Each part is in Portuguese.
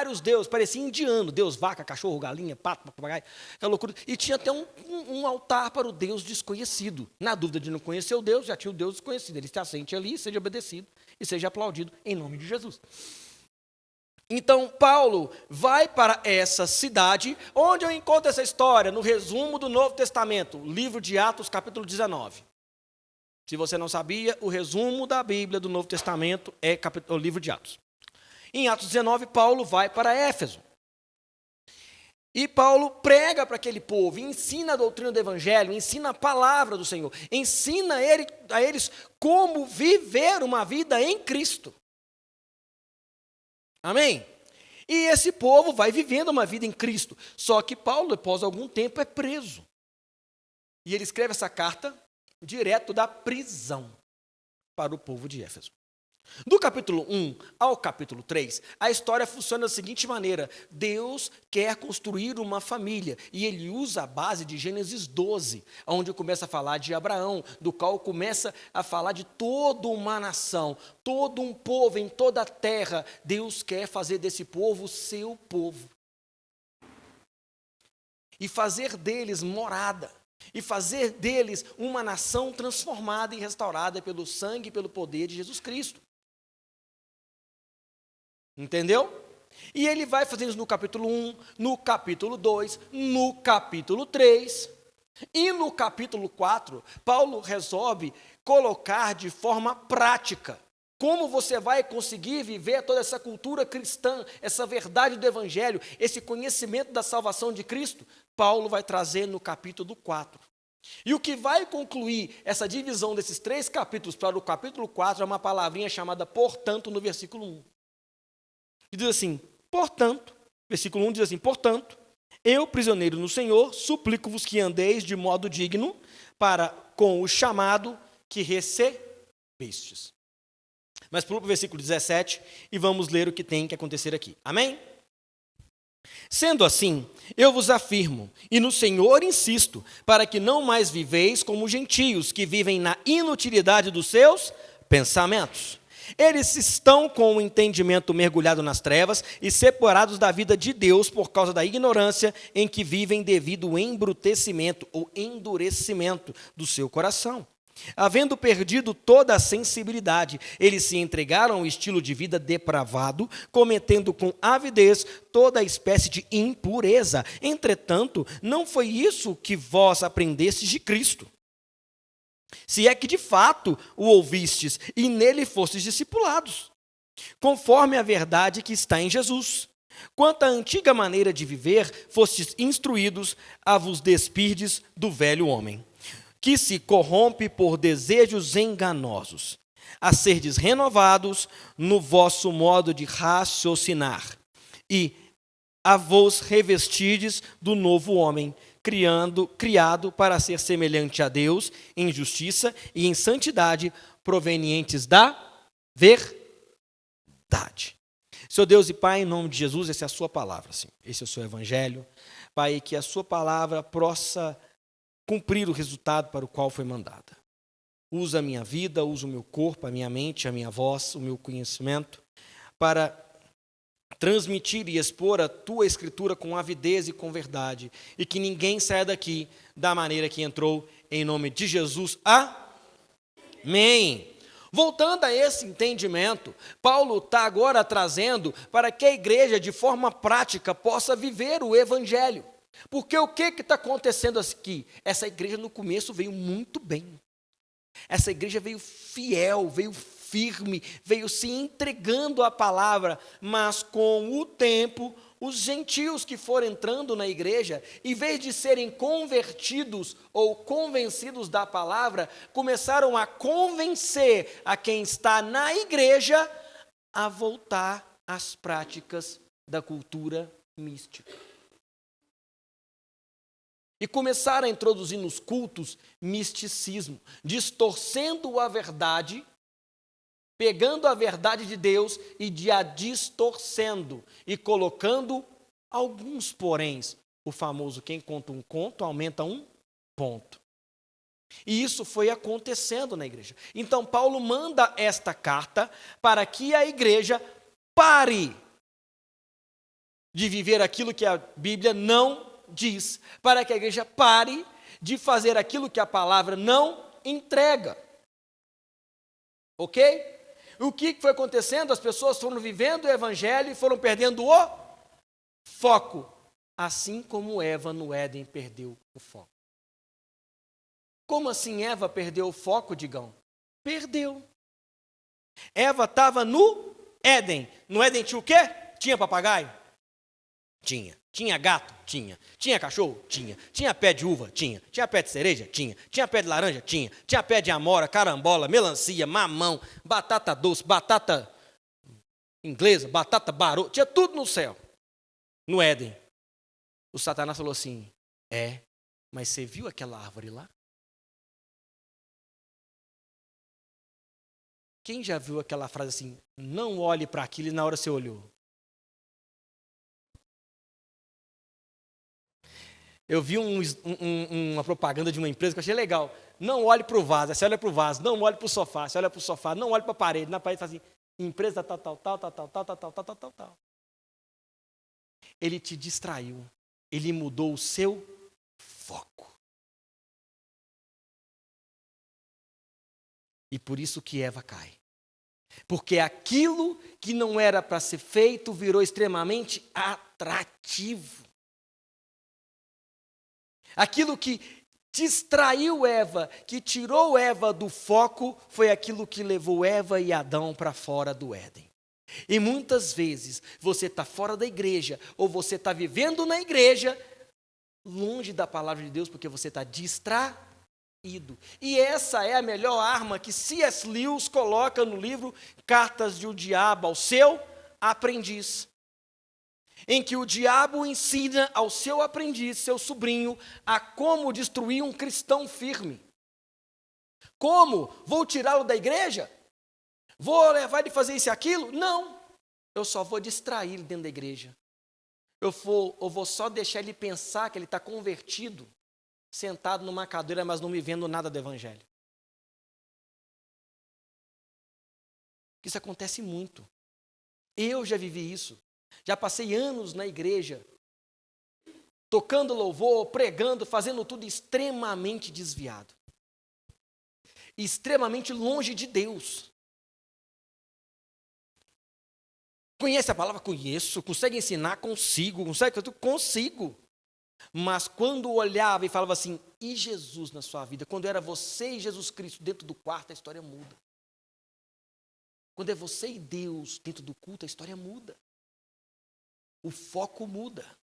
vários deuses, parecia indiano, deus vaca, cachorro, galinha, pato, papagaio, aquela loucura. E tinha até um altar para o Deus desconhecido. Na dúvida de não conhecer o Deus, já tinha o Deus desconhecido. Ele se assente ali, seja obedecido e seja aplaudido em nome de Jesus. Então, Paulo vai para essa cidade, onde eu encontro essa história, no resumo do Novo Testamento, livro de Atos, capítulo 19. Se você não sabia, o resumo da Bíblia do Novo Testamento é o livro de Atos. Em Atos 19, Paulo vai para Éfeso. E Paulo prega para aquele povo, ensina a doutrina do Evangelho, ensina a palavra do Senhor, ensina a eles como viver uma vida em Cristo. Amém? E esse povo vai vivendo uma vida em Cristo. Só que Paulo, após algum tempo, é preso. E ele escreve essa carta direto da prisão para o povo de Éfeso. Do capítulo 1 ao capítulo 3, a história funciona da seguinte maneira. Deus quer construir uma família e ele usa a base de Gênesis 12, onde começa a falar de Abraão, do qual começa a falar de toda uma nação, todo um povo em toda a terra. Deus quer fazer desse povo seu povo e fazer deles morada. E fazer deles uma nação transformada e restaurada pelo sangue e pelo poder de Jesus Cristo. Entendeu? E ele vai fazendo isso no capítulo 1, no capítulo 2, no capítulo 3. E no capítulo 4, Paulo resolve colocar de forma prática como você vai conseguir viver toda essa cultura cristã, essa verdade do Evangelho, esse conhecimento da salvação de Cristo. Paulo vai trazer no capítulo 4. E o que vai concluir essa divisão desses 3 capítulos para o capítulo 4 é uma palavrinha chamada portanto no versículo 1. E diz assim, portanto, versículo 1 diz assim, portanto, eu, prisioneiro no Senhor, suplico-vos que andeis de modo digno para com o chamado que recebestes. Mas pula para o versículo 17 e vamos ler o que tem que acontecer aqui. Amém? Sendo assim, eu vos afirmo, e no Senhor insisto, para que não mais viveis como gentios que vivem na inutilidade dos seus pensamentos. Eles estão com o entendimento mergulhado nas trevas e separados da vida de Deus por causa da ignorância em que vivem devido ao embrutecimento ou endurecimento do seu coração. Havendo perdido toda a sensibilidade, eles se entregaram ao estilo de vida depravado, cometendo com avidez toda a espécie de impureza. Entretanto, não foi isso que vós aprendestes de Cristo. Se é que de fato o ouvistes e nele fostes discipulados, conforme a verdade que está em Jesus. Quanto à antiga maneira de viver, fostes instruídos a vos despirdes do velho homem, que se corrompe por desejos enganosos, a serdes renovados no vosso modo de raciocinar, e a vos revestirdes do novo homem, criado para ser semelhante a Deus em justiça e em santidade, provenientes da verdade. Senhor Deus e Pai, em nome de Jesus, essa é a sua palavra, Senhor. Esse é o seu evangelho. Pai, que a sua palavra possa cumprir o resultado para o qual foi mandada. Usa a minha vida, usa o meu corpo, a minha mente, a minha voz, o meu conhecimento, para transmitir e expor a tua escritura com avidez e com verdade, e que ninguém saia daqui da maneira que entrou, em nome de Jesus. Amém. Voltando a esse entendimento, Paulo está agora trazendo para que a igreja, de forma prática, possa viver o evangelho. Porque o que está acontecendo aqui? Essa igreja no começo veio muito bem. Essa igreja veio fiel, veio firme, veio se entregando à palavra, mas com o tempo, os gentios que foram entrando na igreja, em vez de serem convertidos ou convencidos da palavra, começaram a convencer a quem está na igreja a voltar às práticas da cultura mística. E começaram a introduzir nos cultos misticismo, distorcendo a verdade, pegando a verdade de Deus e a distorcendo e colocando alguns poréns. O famoso quem conta um conto aumenta um ponto. E isso foi acontecendo na igreja. Então Paulo manda esta carta para que a igreja pare de viver aquilo que a Bíblia não diz, para que a igreja pare de fazer aquilo que a palavra não entrega. Ok? O que foi acontecendo? As pessoas foram vivendo o evangelho e foram perdendo o foco, assim como Eva no Éden perdeu o foco. Como assim Eva perdeu o foco, Digão? Perdeu. Eva estava no Éden. No Éden tinha o quê? Tinha papagaio? Tinha. Tinha gato? Tinha. Tinha cachorro? Tinha. Tinha pé de uva? Tinha. Tinha pé de cereja? Tinha. Tinha pé de laranja? Tinha. Tinha pé de amora, carambola, melancia, mamão, batata doce, batata inglesa, batata barô. Tinha tudo no céu. No Éden. O Satanás falou assim, mas você viu aquela árvore lá? Quem já viu aquela frase assim, não olhe para aquilo e na hora você olhou? Eu vi uma propaganda de uma empresa que eu achei legal. Não olhe para o vaso, você olha para o vaso. Não olhe para o sofá, você olha para o sofá. Não olhe para a parede. Na parede fala assim, empresa tal, tal, tal, tal, tal, tal, tal, tal, tal, tal, tal. Ele te distraiu. Ele mudou o seu foco. E por isso que Eva cai. Porque aquilo que não era para ser feito virou extremamente atrativo. Aquilo que distraiu Eva, que tirou Eva do foco, foi aquilo que levou Eva e Adão para fora do Éden. E muitas vezes você está fora da igreja, ou você está vivendo na igreja, longe da palavra de Deus, porque você está distraído. E essa é a melhor arma que C.S. Lewis coloca no livro Cartas de o Diabo ao seu aprendiz. Em que o diabo ensina ao seu aprendiz, seu sobrinho, a como destruir um cristão firme. Como? Vou tirá-lo da igreja? Vou levar ele a fazer isso e aquilo? Não. Eu só vou distrair ele dentro da igreja. Eu vou só deixar ele pensar que ele está convertido, sentado numa cadeira, mas não me vendo nada do evangelho. Isso acontece muito. Eu já vivi isso. Já passei anos na igreja, tocando louvor, pregando, fazendo tudo extremamente desviado. Extremamente longe de Deus. Conhece a palavra? Conheço. Consegue ensinar? Consigo. Consigo. Mas quando olhava e falava assim, e Jesus na sua vida? Quando era você e Jesus Cristo dentro do quarto, a história muda. Quando é você e Deus dentro do culto, a história muda. O foco muda.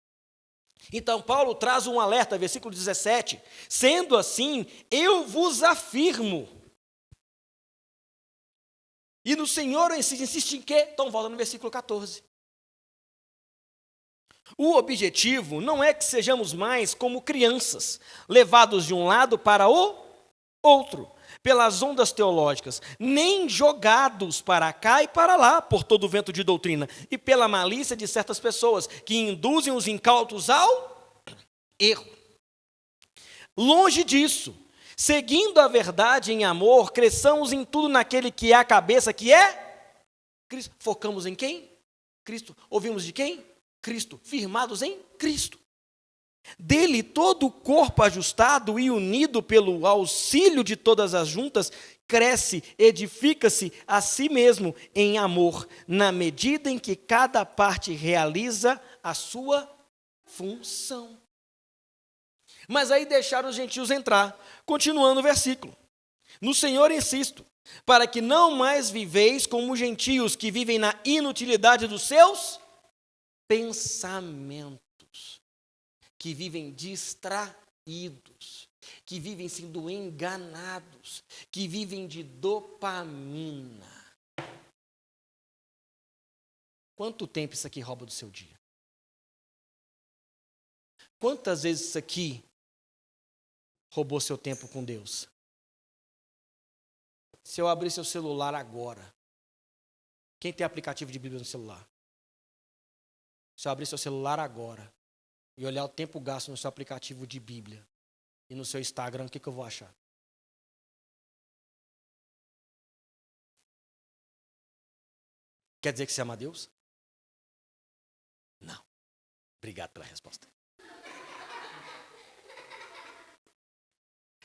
Então, Paulo traz um alerta, versículo 17. Sendo assim, eu vos afirmo. E no Senhor insiste em quê? Então, volta no versículo 14. O objetivo não é que sejamos mais como crianças, levados de um lado para o outro, pelas ondas teológicas, nem jogados para cá e para lá, por todo o vento de doutrina, e pela malícia de certas pessoas, que induzem os incautos ao erro. Longe disso, seguindo a verdade em amor, cresçamos em tudo naquele que é a cabeça, que é Cristo. Focamos em quem? Cristo. Ouvimos de quem? Cristo. Firmados em Cristo. Dele todo o corpo ajustado e unido pelo auxílio de todas as juntas, cresce, edifica-se a si mesmo em amor, na medida em que cada parte realiza a sua função. Mas aí deixaram os gentios entrar, continuando o versículo. No Senhor insisto, para que não mais viveis como gentios que vivem na inutilidade dos seus pensamentos, que vivem distraídos, que vivem sendo enganados, que vivem de dopamina. Quanto tempo isso aqui rouba do seu dia? Quantas vezes isso aqui roubou seu tempo com Deus? Se eu abrir seu celular agora, quem tem aplicativo de Bíblia no celular? Se eu abrir seu celular agora e olhar o tempo gasto no seu aplicativo de Bíblia e no seu Instagram, o que eu vou achar? Quer dizer que você ama a Deus? Não. Obrigado pela resposta.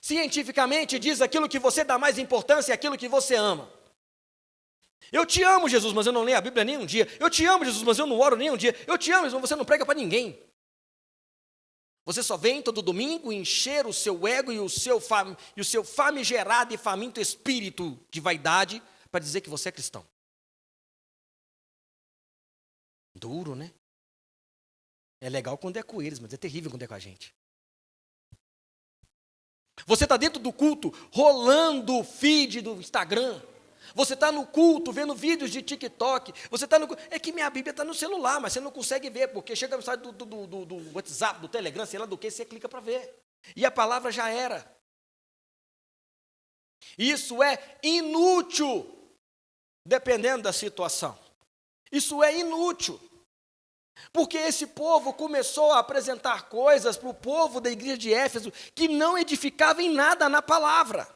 Cientificamente diz aquilo que você dá mais importância é aquilo que você ama. Eu te amo, Jesus, mas eu não leio a Bíblia nem um dia. Eu te amo, Jesus, mas eu não oro nem um dia. Eu te amo, Jesus, mas você não prega para ninguém. Você só vem todo domingo encher o seu ego e o seu famigerado e faminto espírito de vaidade para dizer que você é cristão. Duro, né? É legal quando é com eles, mas é terrível quando é com a gente. Você está dentro do culto, rolando o feed do Instagram. Você está no culto, vendo vídeos de TikTok. Você está no... É que minha Bíblia está no celular, mas você não consegue ver, porque chega no site do WhatsApp, do Telegram, sei lá do que, você clica para ver. E a palavra já era. Isso é inútil, dependendo da situação. Isso é inútil. Porque esse povo começou a apresentar coisas para o povo da igreja de Éfeso que não edificava em nada na palavra.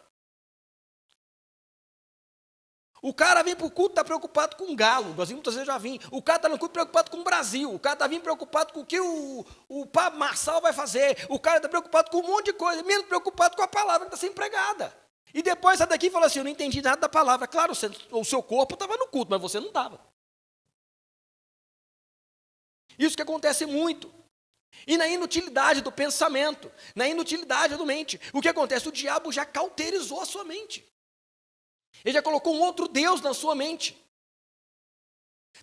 O cara vem para o culto, está preocupado com o galo. Nós muitas vezes já vim. O cara está no culto preocupado com o Brasil. O cara está vindo preocupado com o que o Pablo Marçal vai fazer. O cara está preocupado com um monte de coisa, menos preocupado com a palavra que está sendo pregada. E depois sai daqui e fala assim, eu não entendi nada da palavra. Claro, o seu corpo estava no culto, mas você não estava. Isso que acontece muito. E na inutilidade do pensamento, na inutilidade da mente. O que acontece? O diabo já cauterizou a sua mente. Ele já colocou um outro Deus na sua mente.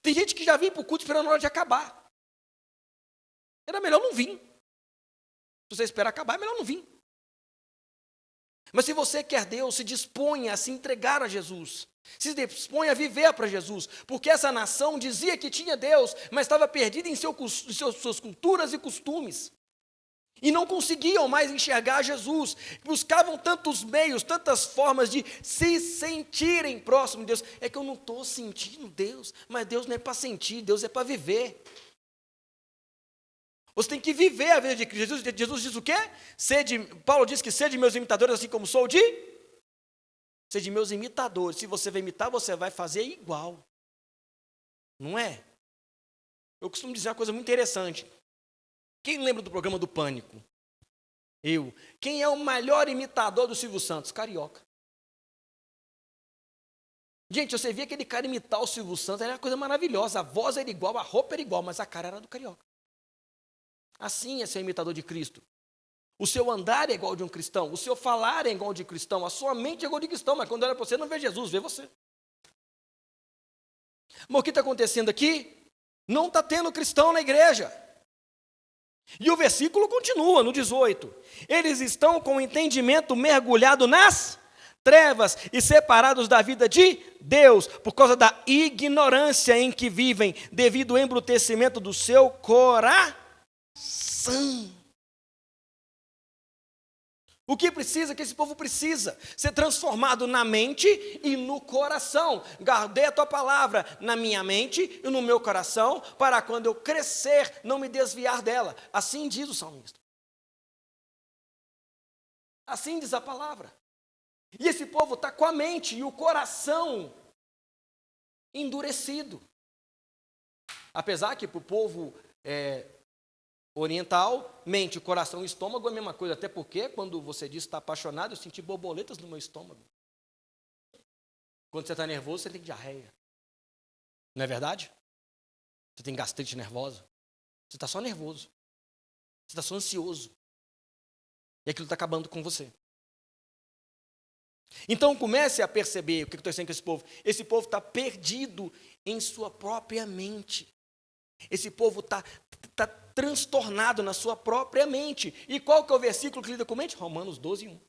Tem gente que já vinha para o culto esperando a hora de acabar. Era melhor não vir. Se você esperar acabar, é melhor não vir. Mas se você quer Deus, se disponha a se entregar a Jesus. Se dispõe a viver para Jesus, porque essa nação dizia que tinha Deus, mas estava perdida em suas culturas e costumes. E não conseguiam mais enxergar Jesus. Buscavam tantos meios, tantas formas de se sentirem próximo de Deus. É que eu não estou sentindo Deus, mas Deus não é para sentir, Deus é para viver. Você tem que viver a vida de Cristo. Jesus diz o quê? Paulo diz que sede meus imitadores, assim como sou de... Sede meus imitadores. Se você vai imitar, você vai fazer igual. Não é? Eu costumo dizer uma coisa muito interessante. Quem lembra do programa do Pânico? Eu. Quem é o melhor imitador do Silvio Santos? Carioca. Gente, você via aquele cara imitar o Silvio Santos, era uma coisa maravilhosa. A voz era igual, a roupa era igual, mas a cara era do Carioca. Assim é ser imitador de Cristo. O seu andar é igual de um cristão, o seu falar é igual de cristão, a sua mente é igual de cristão, mas quando olha para você, não vê Jesus, vê você. Mas o que está acontecendo aqui? Não está tendo cristão na igreja. E o versículo continua no 18. Eles estão com o entendimento mergulhado nas trevas e separados da vida de Deus, por causa da ignorância em que vivem, devido ao embrutecimento do seu coração. O que precisa, que esse povo precisa? Ser transformado na mente e no coração. Guardei a tua palavra na minha mente e no meu coração, para quando eu crescer, não me desviar dela. Assim diz o salmista. Assim diz a palavra. E esse povo está com a mente e o coração endurecido. Apesar que para o povo oriental, mente, coração e estômago é a mesma coisa, até porque quando você diz que está apaixonado, eu senti borboletas no meu estômago. Quando você está nervoso, você tem diarreia. Não é verdade? Você tem gastrite nervosa. Você está só nervoso. Você está só ansioso. E aquilo está acabando com você. Então comece a perceber o que eu estou dizendo com esse povo. Esse povo está perdido em sua própria mente. Esse povo está transtornado na sua própria mente. E qual que é o versículo que lida com mente? Romanos 12, 1.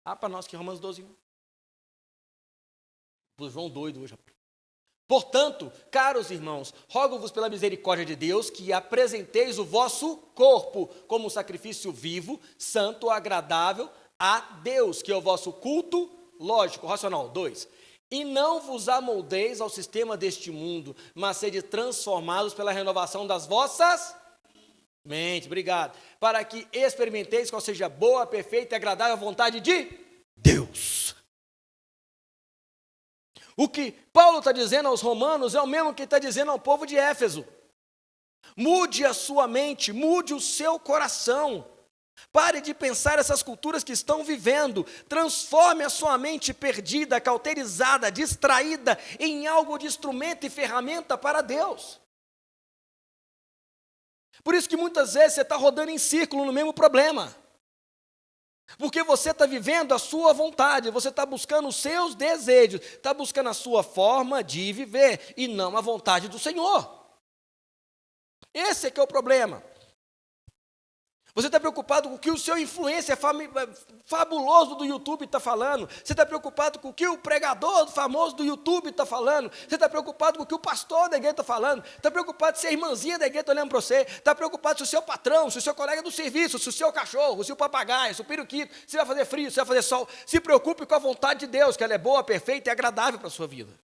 Para nós que Romanos 12, 1. O João doido hoje. Portanto, caros irmãos, rogo-vos pela misericórdia de Deus que apresenteis o vosso corpo como um sacrifício vivo, santo, agradável a Deus, que é o vosso culto lógico, racional. 2. E não vos amoldeis ao sistema deste mundo, mas sede transformados pela renovação das vossas mentes. Obrigado. Para que experimenteis qual seja a boa, perfeita e agradável vontade de Deus. O que Paulo está dizendo aos romanos é o mesmo que está dizendo ao povo de Éfeso. Mude a sua mente, mude o seu coração. Pare de pensar essas culturas que estão vivendo. Transforme a sua mente perdida, cauterizada, distraída em algo de instrumento e ferramenta para Deus. Por isso que muitas vezes você está rodando em círculo no mesmo problema. Porque você está vivendo a sua vontade, você está buscando os seus desejos, está buscando a sua forma de viver e não a vontade do Senhor. Esse é que é o problema. Você está preocupado com o que o seu influencer fabuloso do YouTube está falando. Você está preocupado com o que o pregador famoso do YouTube está falando. Você está preocupado com o que o pastor da igreja está falando. Está preocupado se a irmãzinha da igreja está olhando para você. Está preocupado se o seu patrão, se o seu colega do serviço, se o seu cachorro, se o papagaio, se o periquito, se vai fazer frio, se vai fazer sol. Se preocupe com a vontade de Deus, que ela é boa, perfeita e agradável para a sua vida.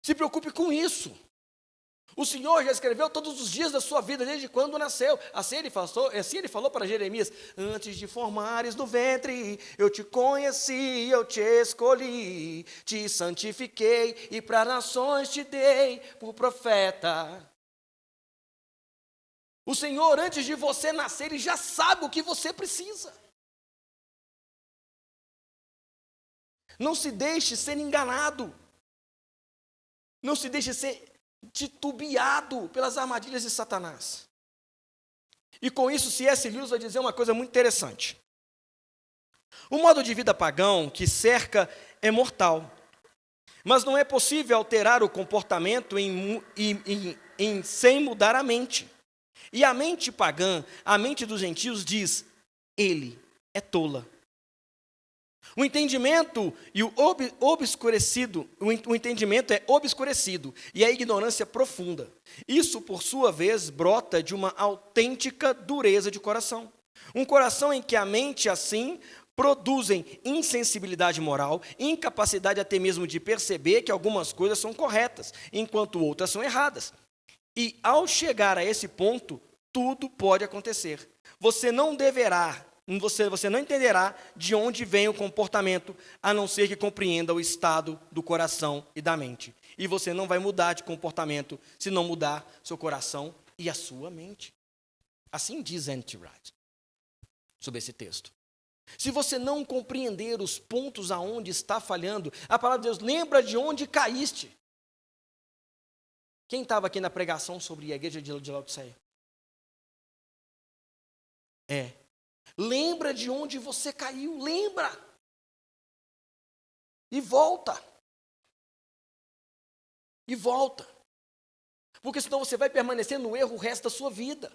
Se preocupe com isso. O Senhor já escreveu todos os dias da sua vida, desde quando nasceu. Assim ele falou para Jeremias: antes de formares no ventre, eu te conheci, eu te escolhi, te santifiquei e para nações te dei por profeta. O Senhor, antes de você nascer, Ele já sabe o que você precisa. Não se deixe ser enganado. Não se deixe ser titubeado pelas armadilhas de Satanás. E com isso, C.S. Lewis vai dizer uma coisa muito interessante. O modo de vida pagão que cerca é mortal, mas não é possível alterar o comportamento sem mudar a mente. E a mente pagã, a mente dos gentios diz: ele é tola. O entendimento o entendimento é obscurecido e a ignorância profunda. Isso, por sua vez, brota de uma autêntica dureza de coração. Um coração em que a mente, assim, produzem insensibilidade moral, incapacidade até mesmo de perceber que algumas coisas são corretas, enquanto outras são erradas. E, ao chegar a esse ponto, tudo pode acontecer. Você não entenderá de onde vem o comportamento, a não ser que compreenda o estado do coração e da mente. E você não vai mudar de comportamento se não mudar seu coração e a sua mente. Assim diz N.T. Wright sobre esse texto. Se você não compreender os pontos aonde está falhando, a palavra de Deus lembra de onde caíste. Quem estava aqui na pregação sobre a igreja de Laodiceia? Lembra de onde você caiu, lembra. E volta. E volta. Porque senão você vai permanecer no erro o resto da sua vida.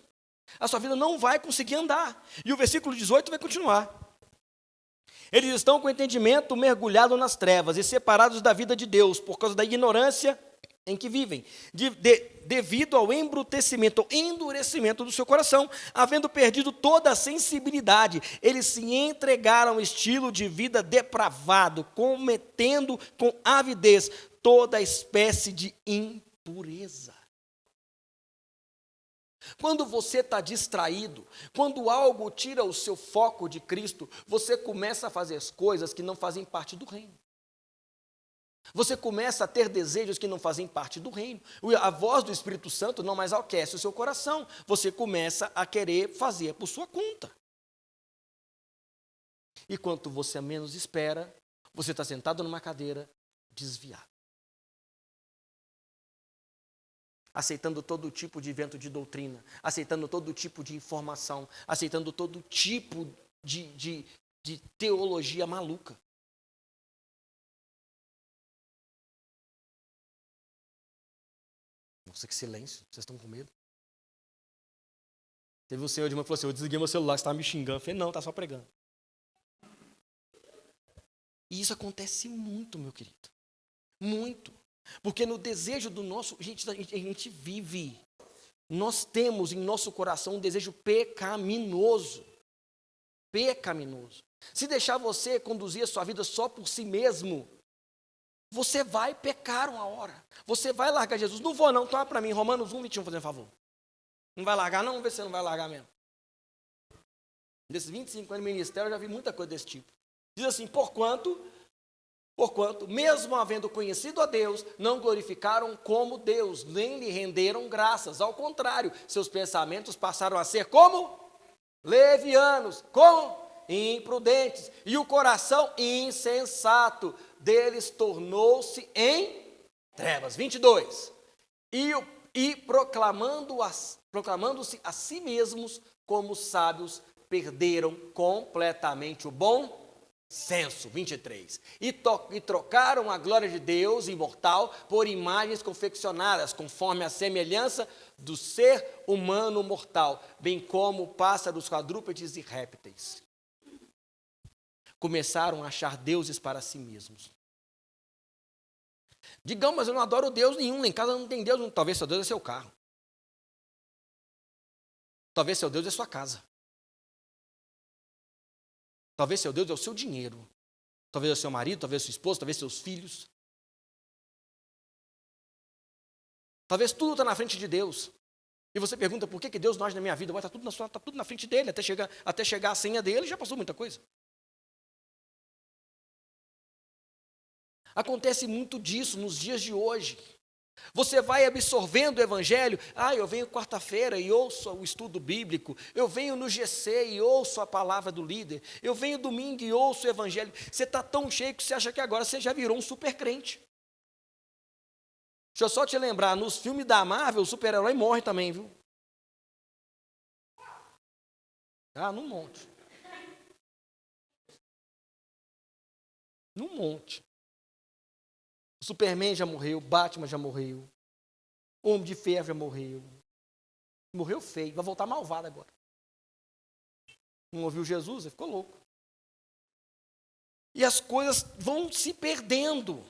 A sua vida não vai conseguir andar. E o versículo 18 vai continuar. Eles estão com o entendimento mergulhado nas trevas e separados da vida de Deus por causa da ignorância em que vivem, devido ao endurecimento do seu coração, havendo perdido toda a sensibilidade, eles se entregaram ao estilo de vida depravado, cometendo com avidez toda espécie de impureza. Quando você está distraído, quando algo tira o seu foco de Cristo, você começa a fazer as coisas que não fazem parte do reino. Você começa a ter desejos que não fazem parte do reino. A voz do Espírito Santo não mais aquece o seu coração. Você começa a querer fazer por sua conta. E quanto você menos espera, você está sentado numa cadeira desviado. Aceitando todo tipo de vento de doutrina, aceitando todo tipo de informação, aceitando todo tipo de teologia maluca. Nossa, que silêncio, vocês estão com medo? Teve um senhor de manhã que falou assim: eu desliguei meu celular, você estava me xingando. Eu falei: não, está só pregando. E isso acontece muito, meu querido. Muito. Porque no desejo do nosso... a gente vive. Nós temos em nosso coração um desejo pecaminoso. Pecaminoso. Se deixar você conduzir a sua vida só por si mesmo, você vai pecar uma hora. Você vai largar Jesus. Não vou não, toma para mim. Romanos 1:21, fazendo favor. Não vai largar não? Vamos ver se você não vai largar mesmo. Desses 25 anos de ministério, eu já vi muita coisa desse tipo. Diz assim: porquanto Porquanto, mesmo havendo conhecido a Deus, não glorificaram como Deus, nem lhe renderam graças. Ao contrário, seus pensamentos passaram a ser como levianos, como imprudentes, e o coração insensato deles tornou-se em trevas. 22. E proclamando-se a si mesmos como sábios, perderam completamente o bom senso. 23. E trocaram a glória de Deus imortal por imagens confeccionadas, conforme a semelhança do ser humano mortal, bem como pássaros, quadrúpedes e répteis. Começaram a achar deuses para si mesmos. Digam, mas eu não adoro Deus nenhum, em casa não tem Deus. Talvez seu Deus é seu carro. Talvez seu Deus é sua casa. Talvez seu Deus é o seu dinheiro. Talvez é o seu marido, talvez sua esposa, talvez seus filhos. Talvez tudo está na frente de Deus. E você pergunta, por que Deus não age na minha vida? Está tudo na frente dele, até chegar a senha dele, já passou muita coisa. Acontece muito disso nos dias de hoje. Você vai absorvendo o evangelho. Eu venho quarta-feira e ouço o estudo bíblico. Eu venho no GC e ouço a palavra do líder. Eu venho domingo e ouço o evangelho. Você está tão cheio que você acha que agora você já virou um super crente. Deixa eu só te lembrar, nos filmes da Marvel, o super-herói morre também, viu? Num monte. Num monte. O Superman já morreu, Batman já morreu, o Homem de Ferro já morreu. Morreu feio, vai voltar malvado agora. Não ouviu Jesus, ele ficou louco. E as coisas vão se perdendo.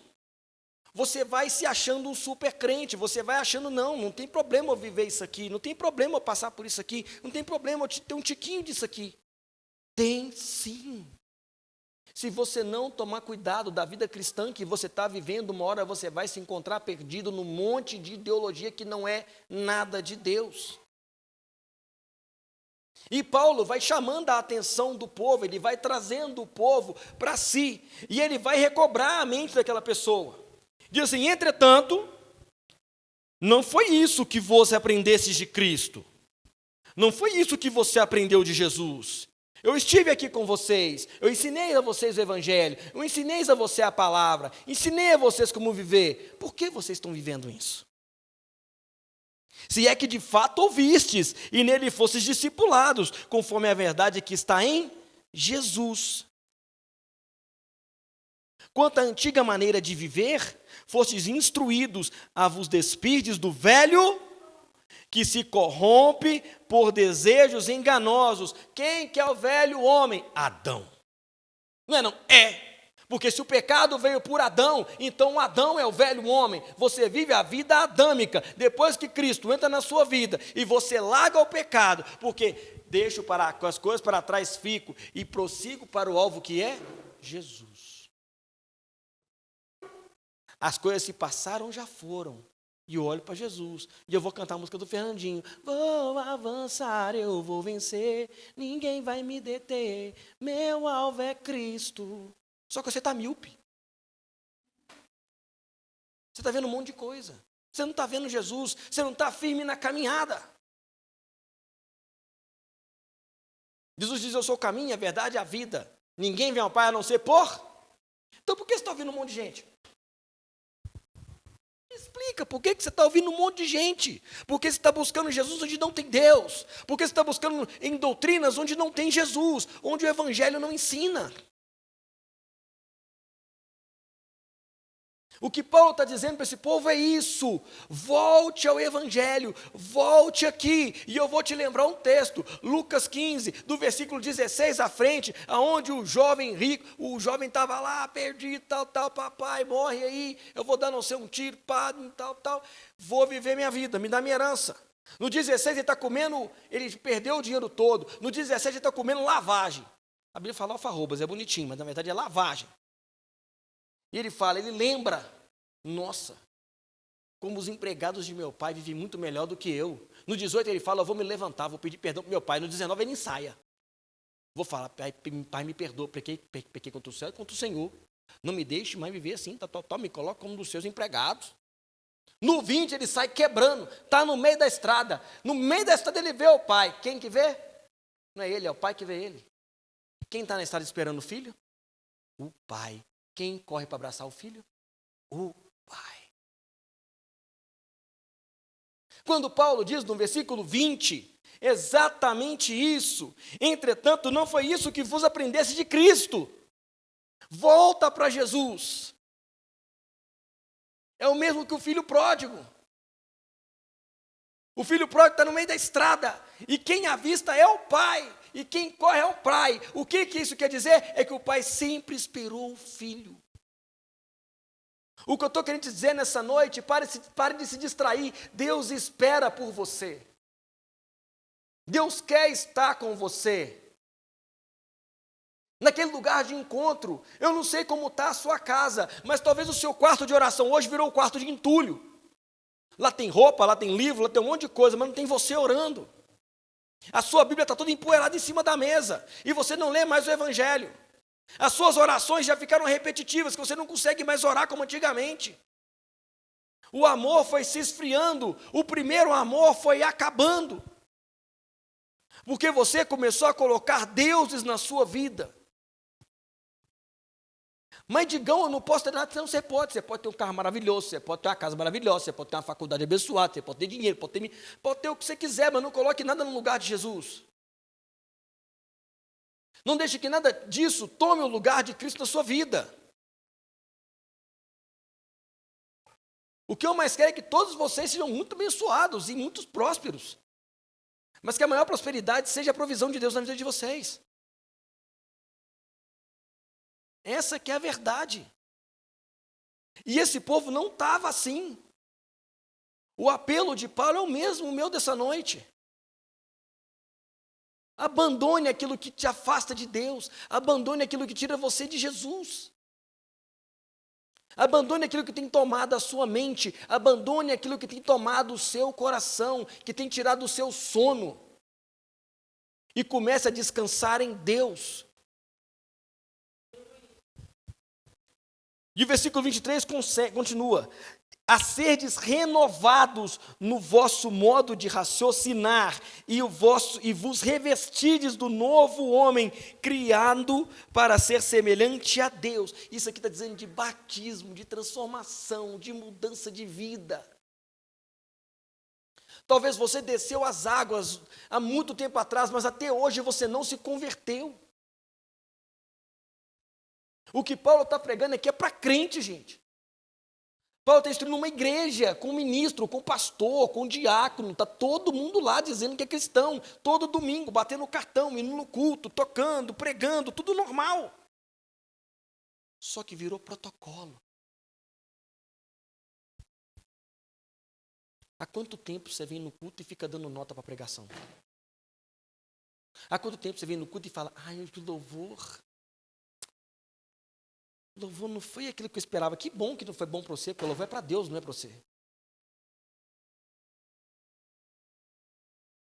Você vai se achando um super crente, você vai achando, não tem problema eu viver isso aqui, não tem problema eu passar por isso aqui, não tem problema eu ter um tiquinho disso aqui. Tem sim. Se você não tomar cuidado da vida cristã que você está vivendo, uma hora você vai se encontrar perdido num monte de ideologia que não é nada de Deus. E Paulo vai chamando a atenção do povo, ele vai trazendo o povo para si, e ele vai recobrar a mente daquela pessoa. Diz assim, entretanto, não foi isso que você aprendestes de Cristo, não foi isso que você aprendeu de Jesus. Eu estive aqui com vocês, eu ensinei a vocês o evangelho, eu ensinei a vocês a palavra, ensinei a vocês como viver. Por que vocês estão vivendo isso? Se é que de fato ouvistes e nele fostes discipulados, conforme a verdade que está em Jesus. Quanto à antiga maneira de viver, fostes instruídos a vos despirdes do velho que se corrompe por desejos enganosos. Quem que é o velho homem? Adão. Não é não? É. Porque se o pecado veio por Adão, então Adão é o velho homem. Você vive a vida adâmica. Depois que Cristo entra na sua vida e você larga o pecado, porque deixo as coisas para trás, fico e prossigo para o alvo que é Jesus. As coisas se passaram, já foram. E eu olho para Jesus, e eu vou cantar a música do Fernandinho. Vou avançar, eu vou vencer, ninguém vai me deter, meu alvo é Cristo. Só que você está míope. Você está vendo um monte de coisa. Você não está vendo Jesus, você não está firme na caminhada. Jesus diz, eu sou o caminho, a verdade e a vida. Ninguém vem ao Pai a não ser por... Então por que você está ouvindo um monte de gente? Explica, por que você está ouvindo um monte de gente? Por que você está buscando Jesus onde não tem Deus? Por que você está buscando em doutrinas onde não tem Jesus? Onde o Evangelho não ensina? O que Paulo está dizendo para esse povo é isso. Volte ao Evangelho, volte aqui. E eu vou te lembrar um texto, Lucas 15, do versículo 16 à frente, aonde o jovem rico, o jovem estava lá, perdido, tal, papai, morre aí, eu vou dar não sei um tiro, pá, tal, vou viver minha vida, me dá minha herança. No 16 ele está comendo, ele perdeu o dinheiro todo. No 17 ele está comendo lavagem. A Bíblia fala alfarrobas, é bonitinho, mas na verdade é lavagem. E ele fala, ele lembra, nossa, como os empregados de meu pai vivem muito melhor do que eu. No 18 ele fala, eu vou me levantar, vou pedir perdão para meu pai. No 19 ele ensaia. Vou falar, pai me perdoa, pequei contra o céu e contra o Senhor. Não me deixe mais viver assim, me coloca como um dos seus empregados. No 20 ele sai quebrando, está no meio da estrada. No meio da estrada ele vê o pai. Quem que vê? Não é ele, é o pai que vê ele. Quem está na estrada esperando o filho? O pai. Quem corre para abraçar o filho? O pai. Quando Paulo diz no versículo 20, exatamente isso. Entretanto, não foi isso que vos aprendesse de Cristo. Volta para Jesus. É o mesmo que o filho pródigo. O filho pródigo está no meio da estrada. E quem avista é o pai. E quem corre é o pai. O que isso quer dizer? É que o pai sempre esperou o filho. O que eu estou querendo dizer nessa noite, pare de se distrair. Deus espera por você. Deus quer estar com você. Naquele lugar de encontro. Eu não sei como está a sua casa, mas talvez o seu quarto de oração hoje virou o quarto de entulho. Lá tem roupa, lá tem livro, lá tem um monte de coisa, mas não tem você orando. A sua Bíblia está toda empoeirada em cima da mesa, e você não lê mais o Evangelho. As suas orações já ficaram repetitivas, que você não consegue mais orar como antigamente. O amor foi se esfriando, o primeiro amor foi acabando. Porque você começou a colocar deuses na sua vida. Mas digam, eu não posso ter nada, senão você pode ter um carro maravilhoso, você pode ter uma casa maravilhosa, você pode ter uma faculdade abençoada, você pode ter dinheiro, pode ter o que você quiser, mas não coloque nada no lugar de Jesus. Não deixe que nada disso tome o lugar de Cristo na sua vida. O que eu mais quero é que todos vocês sejam muito abençoados e muito prósperos. Mas que a maior prosperidade seja a provisão de Deus na vida de vocês. Essa que é a verdade. E esse povo não estava assim. O apelo de Paulo é o mesmo, o meu dessa noite. Abandone aquilo que te afasta de Deus. Abandone aquilo que tira você de Jesus. Abandone aquilo que tem tomado a sua mente. Abandone aquilo que tem tomado o seu coração, que tem tirado o seu sono. E comece a descansar em Deus. E o versículo 23 continua: a serdes renovados no vosso modo de raciocinar e vos revestides do novo homem, criado para ser semelhante a Deus. Isso aqui está dizendo de batismo, de transformação, de mudança de vida. Talvez você desceu as águas há muito tempo atrás, mas até hoje você não se converteu. O que Paulo está pregando aqui é para crente, gente. Paulo está instruindo uma igreja, com um ministro, com um pastor, com um diácono, está todo mundo lá dizendo que é cristão, todo domingo, batendo cartão, indo no culto, tocando, pregando, tudo normal. Só que virou protocolo. Há quanto tempo você vem no culto e fica dando nota para a pregação? Há quanto tempo você vem no culto e fala, ai, que louvor... Louvor não foi aquilo que eu esperava. Que bom que não foi bom para você, porque o louvor é para Deus, não é para você.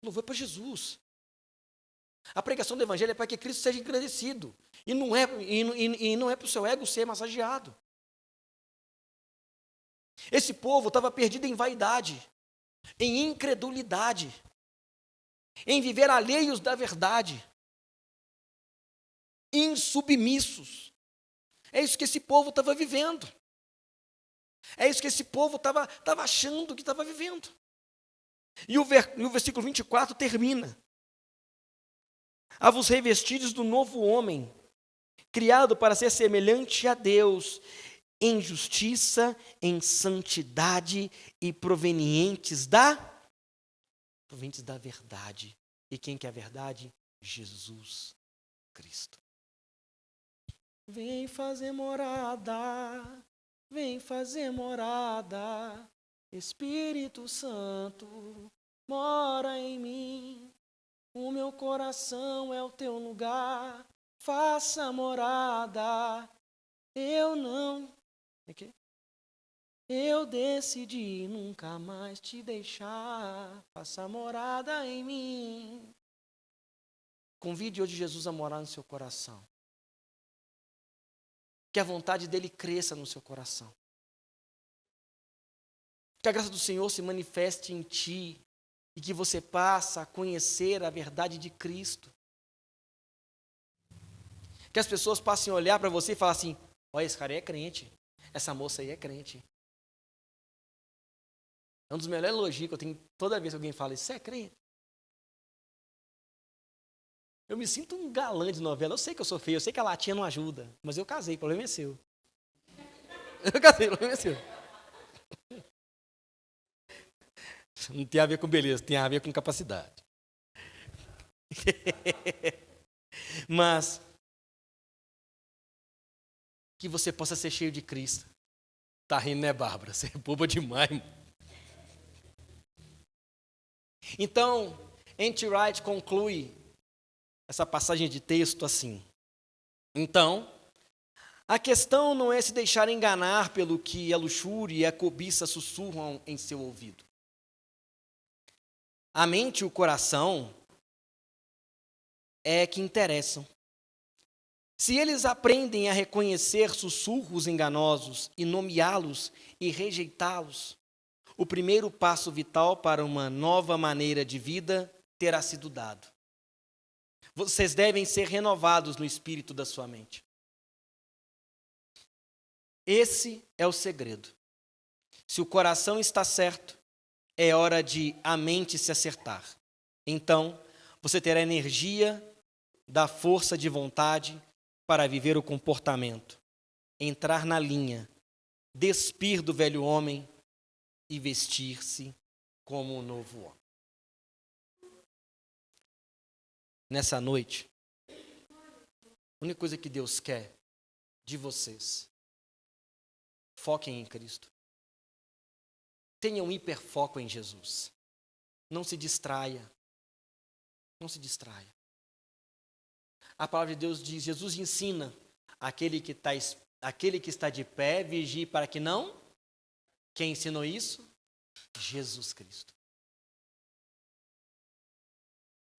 O louvor é para Jesus. A pregação do Evangelho é para que Cristo seja engrandecido. E não é para o seu ego ser massageado. Esse povo estava perdido em vaidade, em incredulidade, em viver alheios da verdade, insubmissos. É isso que esse povo estava vivendo. É isso que esse povo estava achando que estava vivendo. E o versículo 24 termina. A vos revestidos do novo homem, criado para ser semelhante a Deus, em justiça, em santidade e provenientes da verdade. E quem que é a verdade? Jesus Cristo. Vem fazer morada, Espírito Santo, mora em mim, o meu coração é o teu lugar, faça morada, eu decidi nunca mais te deixar, faça morada em mim. Convide hoje Jesus a morar no seu coração. que a vontade dele cresça no seu coração. Que a graça do Senhor se manifeste em ti e que você passe a conhecer a verdade de Cristo. Que as pessoas passem a olhar para você e falar assim: olha, esse cara aí é crente, essa moça aí é crente. É um dos melhores elogios que eu tenho toda vez que alguém fala: isso é crente. Eu me sinto um galã de novela. Eu sei que eu sou feio, eu sei que a latinha não ajuda, mas eu casei, o problema é seu. Eu casei, o problema é seu. Não tem a ver com beleza, tem a ver com capacidade. Mas que você possa ser cheio de Cristo. Tá rindo, né, Bárbara? Você é boba demais. Então, N.T. Wright conclui essa passagem de texto assim: então, a questão não é se deixar enganar pelo que a luxúria e a cobiça sussurram em seu ouvido. A mente e o coração é que interessam. Se eles aprendem a reconhecer sussurros enganosos e nomeá-los e rejeitá-los, o primeiro passo vital para uma nova maneira de vida terá sido dado. Vocês devem ser renovados no espírito da sua mente. Esse é o segredo. Se o coração está certo, é hora de a mente se acertar. Então, você terá energia da força de vontade para viver o comportamento, entrar na linha, despir do velho homem e vestir-se como um novo homem. Nessa noite, a única coisa que Deus quer de vocês: foquem em Cristo. Tenham um hiperfoco em Jesus. Não se distraia. Não se distraia. A palavra de Deus diz, Jesus ensina, aquele que está de pé, vigie para que não. Quem ensinou isso? Jesus Cristo.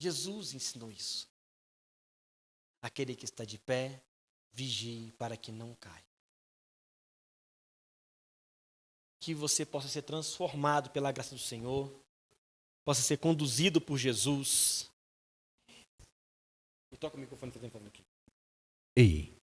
Jesus ensinou isso. Aquele que está de pé, vigie para que não caia. Que você possa ser transformado pela graça do Senhor, possa ser conduzido por Jesus. E toca o microfone que você tem falando aqui. Ei.